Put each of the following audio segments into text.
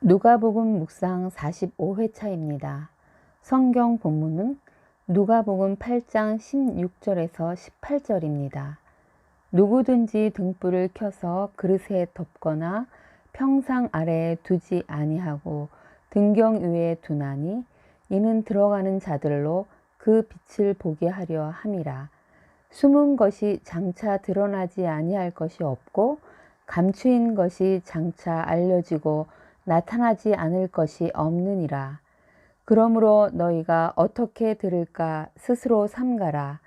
누가복음 묵상 45회차입니다. 성경 본문은 누가복음 8장 16절에서 18절입니다. 누구든지 등불을 켜서 그릇에 덮거나 평상 아래에 두지 아니하고 등경 위에 두나니 이는 들어가는 자들로 그 빛을 보게 하려 함이라. 숨은 것이 장차 드러나지 아니할 것이 없고 감추인 것이 장차 알려지고 나타나지 않을 것이 없느니라. 그러므로 너희가 어떻게 들을까 스스로 삼가라.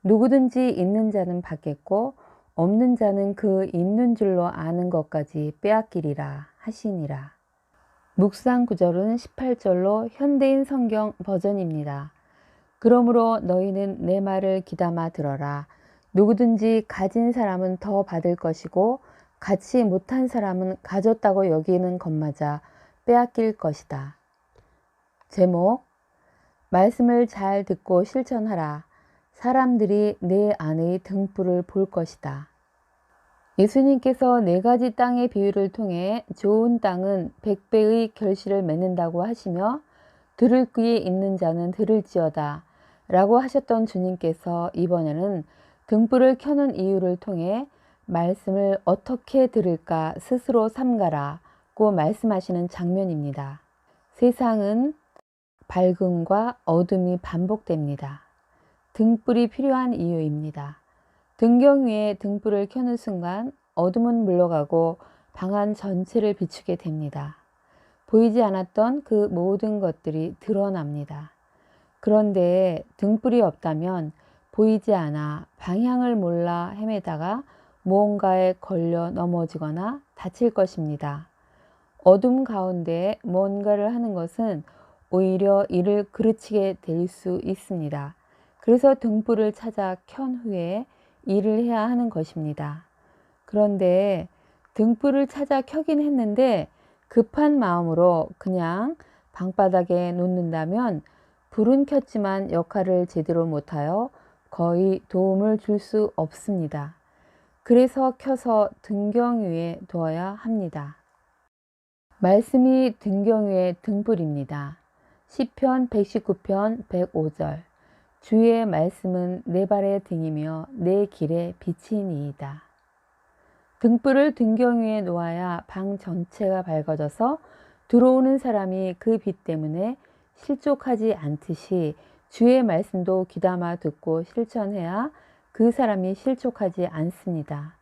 누구든지 있는 자는 받겠고 없는 자는 그 있는 줄로 아는 것까지 빼앗기리라 하시니라. 묵상 구절은 18절로 현대인 성경 버전입니다. 그러므로 너희는 내 말을 귀담아 들어라. 누구든지 가진 사람은 더 받을 것이고 갖지 못한 사람은 가졌다고 여기는 것마저 빼앗길 것이다. 제목, 말씀을 잘 듣고 실천하라. 사람들이 내 안의 등불을 볼 것이다. 예수님께서 4가지 땅의 비유를 통해 좋은 땅은 100배의 결실을 맺는다고 하시며 들을 귀에 있는 자는 들을지어다 라고 하셨던 주님께서 이번에는 등불을 켜는 이유를 통해 말씀을 어떻게 들을까 스스로 삼가라고 말씀하시는 장면입니다. 세상은 밝음과 어둠이 반복됩니다. 등불이 필요한 이유입니다. 등경 위에 등불을 켜는 순간 어둠은 물러가고 방 안 전체를 비추게 됩니다. 보이지 않았던 그 모든 것들이 드러납니다. 그런데 등불이 없다면 보이지 않아 방향을 몰라 헤매다가 무언가에 걸려 넘어지거나 다칠 것입니다. 어둠 가운데 뭔가를 하는 것은 오히려 이를 그르치게 될 수 있습니다. 그래서 등불을 찾아 켠 후에 일을 해야 하는 것입니다. 그런데 등불을 찾아 켜긴 했는데 급한 마음으로 그냥 방바닥에 놓는다면 불은 켰지만 역할을 제대로 못하여 거의 도움을 줄 수 없습니다. 그래서 켜서 등경 위에 두어야 합니다. 말씀이 등경 위의 등불입니다. 시편 119편 105절 주의 말씀은 내 발의 등이며 내 길의 빛이니이다. 등불을 등경 위에 놓아야 방 전체가 밝아져서 들어오는 사람이 그 빛 때문에 실족하지 않듯이 주의 말씀도 귀담아 듣고 실천해야 그 사람이 실족하지 않습니다.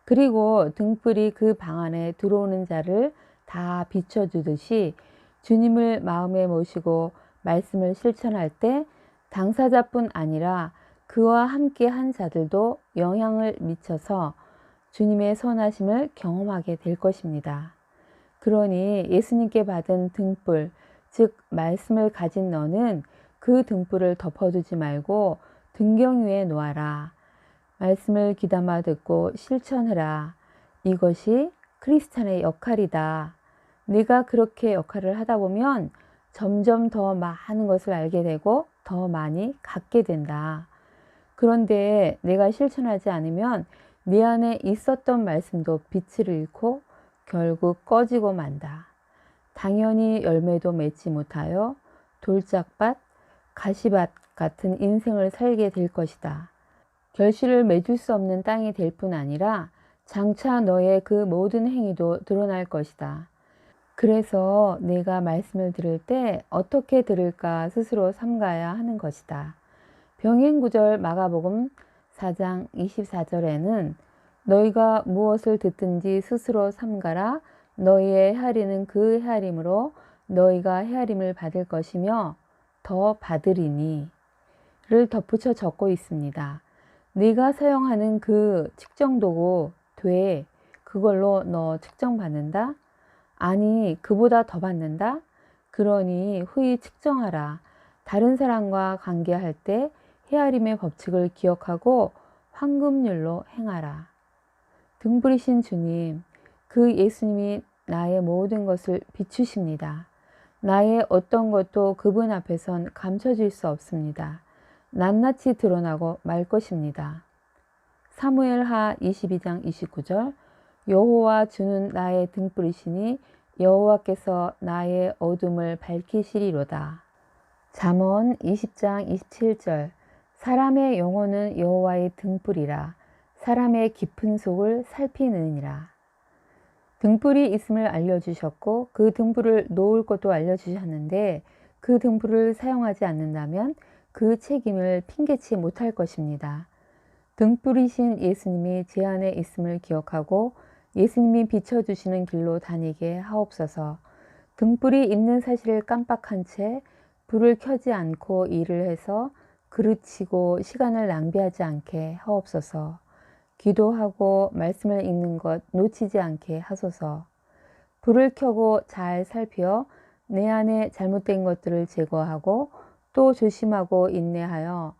그리고 등불이 그 방 안에 들어오는 자를 다 비춰주듯이 주님을 마음에 모시고 말씀을 실천할 때 당사자뿐 아니라 그와 함께 한 자들도 영향을 미쳐서 주님의 선하심을 경험하게 될 것입니다. 그러니 예수님께 받은 등불, 즉 말씀을 가진 너는 그 등불을 덮어두지 말고 등경 위에 놓아라. 말씀을 귀담아 듣고 실천하라. 이것이 크리스찬의 역할이다. 내가 그렇게 역할을 하다 보면 점점 더 많은 것을 알게 되고 더 많이 갖게 된다. 그런데 내가 실천하지 않으면 네 안에 있었던 말씀도 빛을 잃고 결국 꺼지고 만다. 당연히 열매도 맺지 못하여 돌짝밭, 가시밭 같은 인생을 살게 될 것이다. 결실을 맺을 수 없는 땅이 될 뿐 아니라 장차 너의 그 모든 행위도 드러날 것이다. 그래서 내가 말씀을 들을 때 어떻게 들을까 스스로 삼가야 하는 것이다. 병행구절 마가복음 4장 24절에는 너희가 무엇을 듣든지 스스로 삼가라. 너희의 헤아리는 그 헤아림으로 너희가 헤아림을 받을 것이며 더 받으리니 를 덧붙여 적고 있습니다. 네가 사용하는 그 측정도구 돼. 그걸로 너 측정받는다? 아니 그보다 더 받는다? 그러니 후히 측정하라. 다른 사람과 관계할 때 헤아림의 법칙을 기억하고 황금률로 행하라. 등불이신 주님, 그 예수님이 나의 모든 것을 비추십니다. 나의 어떤 것도 그분 앞에선 감춰질 수 없습니다. 낱낱이 드러나고 말 것입니다. 사무엘하 22장 29절 여호와 주는 나의 등불이시니 여호와께서 나의 어둠을 밝히시리로다. 잠언 20장 27절. 사람의 영혼은 여호와의 등불이라. 사람의 깊은 속을 살피느니라. 등불이 있음을 알려주셨고 그 등불을 놓을 것도 알려주셨는데 그 등불을 사용하지 않는다면 그 책임을 핑계치 못할 것입니다. 등불이신 예수님이 제 안에 있음을 기억하고 예수님이 비춰주시는 길로 다니게 하옵소서. 등불이 있는 사실을 깜빡한 채 불을 켜지 않고 일을 해서 그르치고 시간을 낭비하지 않게 하옵소서. 기도하고 말씀을 읽는 것 놓치지 않게 하소서. 불을 켜고 잘 살펴 내 안에 잘못된 것들을 제거하고 또 조심하고 인내하여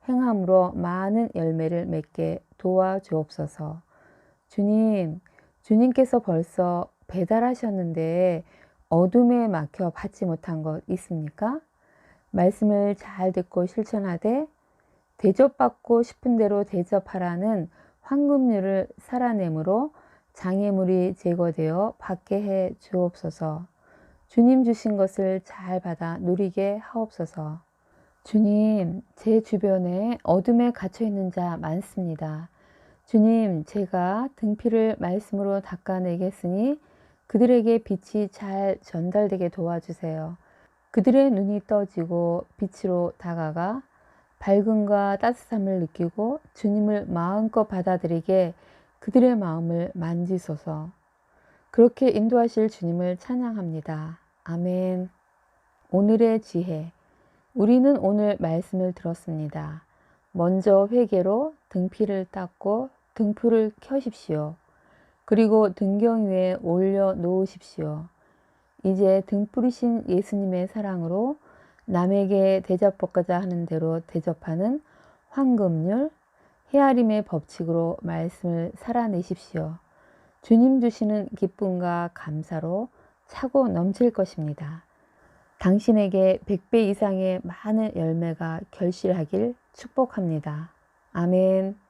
행함으로 많은 열매를 맺게 도와주옵소서. 주님께서 벌써 배달하셨는데 어둠에 막혀 받지 못한 것 있습니까? 말씀을 잘 듣고 실천하되 대접받고 싶은 대로 대접하라는 황금률을 살아내므로 장애물이 제거되어 받게 해 주옵소서. 주님 주신 것을 잘 받아 누리게 하옵소서. 주님, 제 주변에 어둠에 갇혀 있는 자 많습니다. 주님, 제가 등피를 말씀으로 닦아내겠으니 그들에게 빛이 잘 전달되게 도와주세요. 그들의 눈이 떠지고 빛으로 다가가 밝음과 따뜻함을 느끼고 주님을 마음껏 받아들이게 그들의 마음을 만지소서. 그렇게 인도하실 주님을 찬양합니다. 아멘. 오늘의 지혜. 우리는 오늘 말씀을 들었습니다. 먼저 회개로 등피를 닦고 등불을 켜십시오. 그리고 등경 위에 올려 놓으십시오. 이제 등불이신 예수님의 사랑으로 남에게 대접받고자 하는 대로 대접하는 황금률, 헤아림의 법칙으로 말씀을 살아내십시오. 주님 주시는 기쁨과 감사로 차고 넘칠 것입니다. 당신에게 100배 이상의 많은 열매가 결실하길 축복합니다. 아멘.